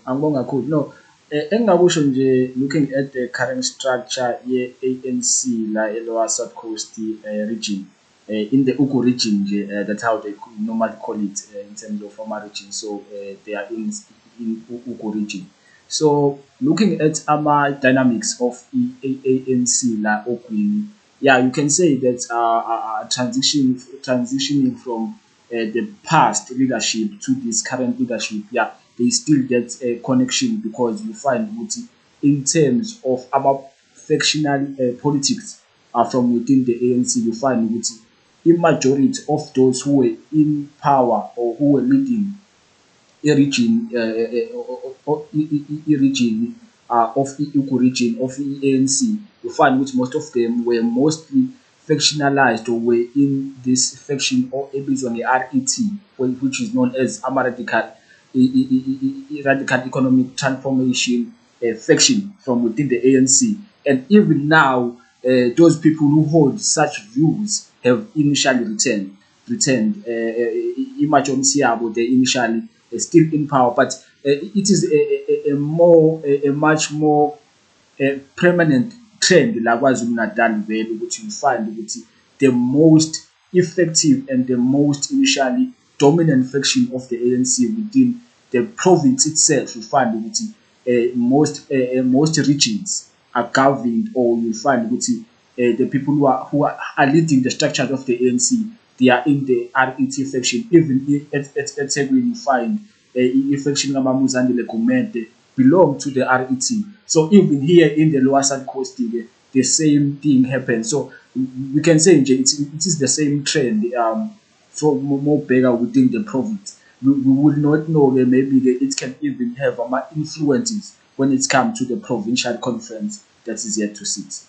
Angibonga kakhulu. No, engingakusho nje looking at the current structure ye-ANC la e-Lower South Coast region, in the Ugu region nje, that's how they normally call it in terms of former region. So they are in Ugu region. So looking at dynamics of ANC la Ogwini, yeah, you can say that transitioning from the past leadership to this current leadership, yeah, they still get a connection because you find ukuthi in terms of our factional politics from within the ANC, you find ukuthi in majority of those who were in power or who were leading i-region i-region of i-Ugu region of i-ANC, you find which most of them were mostly factionalized or were in this faction or ebizwa nge-RET, which is known as radical radical economic transformation faction from within the ANC. And even now, those people who hold such views have initially returned. Majority yabo they initially still in power, but it is a much more permanent trend la KwaZulu-Natal vele ukuthi you find ukuthi the most effective and the most initially dominant faction of the ANC within the province itself, you find ukuthi most regions are governed, or you find ukuthi the people who are leading the structure of the ANC, they are in the RET faction. Even at Ethekwini, you find a faction Muzandile Gumede belong to the RET. So even here in the Lower South Coast, the same thing happens. So we can say it is the same trend for more bigger within the province. We will not know that maybe it can even have influences when it comes to the provincial conference that is yet to sit.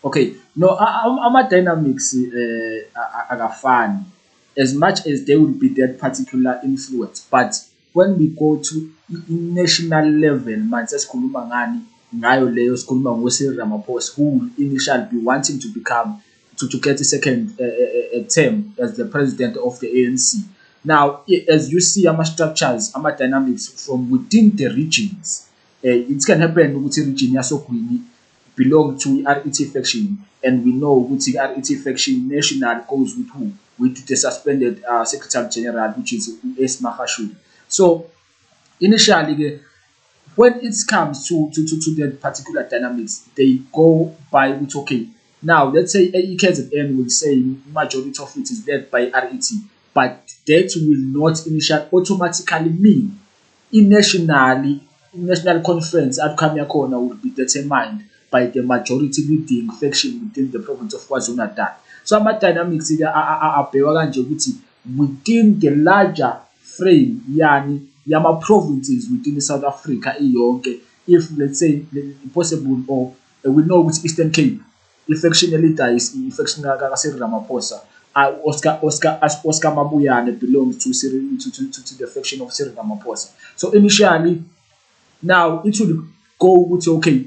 Okay, no, ama-dynamics akafani as much as there will be that particular influence, but when we go to national level, man, sesikhuluma ngani ngayo leyo, sikhuluma ngoCyril Ramaphosa, who will initially be wanting to become to get a second term as the president of the ANC. Now, as you see, structures, dynamics from within the regions, it can happen ukuthi region yasogwini belong to RET faction, and we know which RET faction national goes with who? With the suspended Secretary General, which is S. Mahashud. So initially, when it comes to that particular dynamics, they go by which okay. Now let's say KZN will say majority of it is led by RET, but that will not initially automatically mean national conference outcome yakhona will be determined by the majority leading faction within the province of KwaZulu-Natal. So ama-dynamics abhekwa kanje ukuthi within the larger frame yani yama-provinces within South Africa iyonke, if let's say possible, or we know which Eastern Cape, i-faction leader is i-faction ka-Cyril Ramaphosa. Oscar Mabuyane belongs to the faction of Cyril Ramaphosa. So initially, now it will go with okay,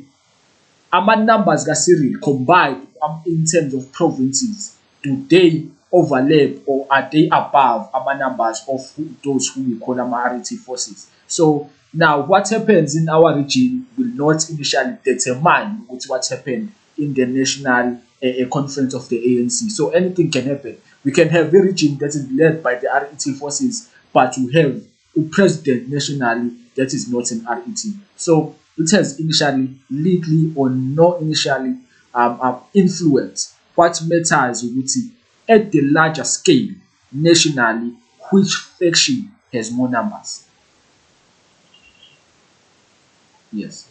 numbers ka-Cyril combined in terms of provinces, do they overlap or are they above numbers of those who we call RET forces? So now what happens in our region will not initially determine what happened in the national conference of the ANC. So anything can happen. We can have a region that is led by the RET forces, but we have a president nationally that is not an RET. So it has initially legally or no initially influence. What matters is at the larger scale, nationally, which faction has more numbers. Yes.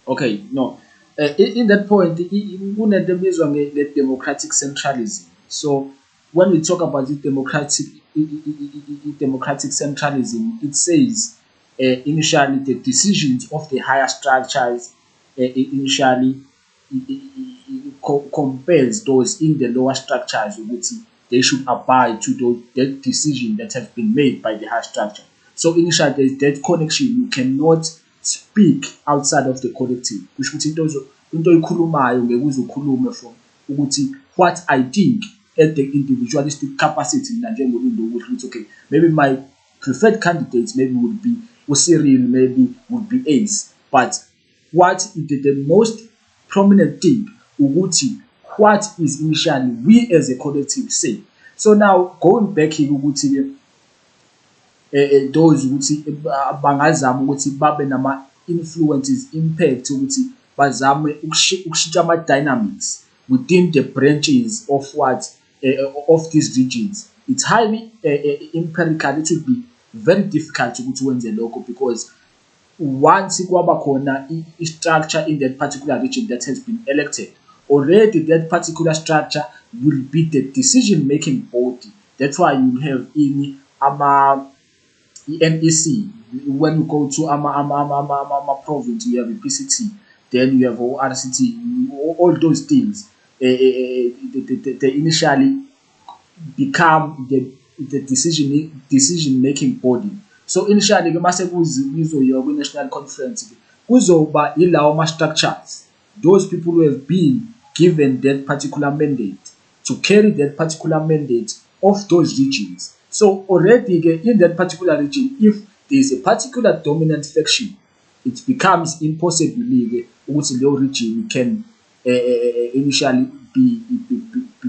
Okay, no. In that point, kunento ebizwa nge-democratic centralism. So when we talk about the democratic centralism, it says initially the decisions of the higher structures initially compels those in the lower structures ukuthi they should abide to that decision that has been made by the higher structure. So initially there's that connection. You cannot speak outside of the collective. Kusho ukuthi into oyikhulumayo ngeke uze ukhulume from ukuthi what I think at the individualistic capacity mina njengoluntu ukuthi okay, maybe my preferred candidates maybe would be uCyril, maybe would be Ace. But what the most prominent thing ukuthi what is initially we as a collective say. So now going back here ukuthi those ukuthi bangazama ukuthi babe nama influences impact ukuthi bazame ukushintsha ama dynamics within the branches of what of these regions. It's highly empirical. It would be very difficult ukuthi wenze lokho because once kwaba khona structure in that particular region that has been elected, already that particular structure will be the decision making body. That's why you have in NEC. When you go to province, you have a PCT, then you have RCT, all those things. They initially become the decision making body. So initially ke mase kuzoyiwa kwi-national conference kuzoba ilawo ma-structures, those people who have been given that particular mandate to carry that particular mandate of those regions. So already ke, in that particular region, if there is a particular dominant faction, it becomes impossible ke ukuthi leyo region can initially be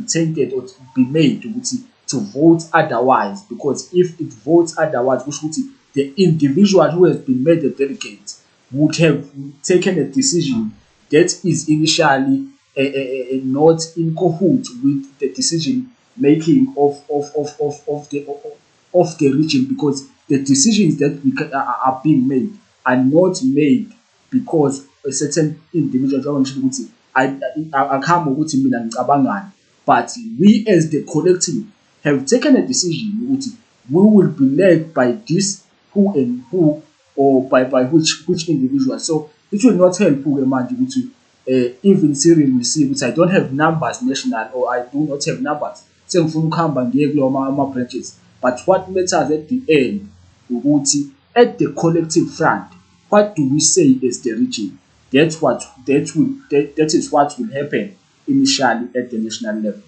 tainted or be made ukuthi to vote otherwise, because if it votes otherwise, which would the individual who has been made a delegate would have taken a decision that is initially not in cahoot with the decision making of the region, because the decisions that are being made are not made because a certain individual njengoba ngisho ukuthi akhambe ukuthi mina ngicabangani, but we as the collective have taken a decision ukuthi we will be led by this who and who, or by which individual. So it will not help ke manje ukuthi even Cyril will see ukuthi I don't have numbers national, or I do not have numbers sengifuna ukuhamba ngiye kulo ama-branches, but what matters at the end ukuthi at the collective front, what do we say as the region? That is what will happen initially at the national level.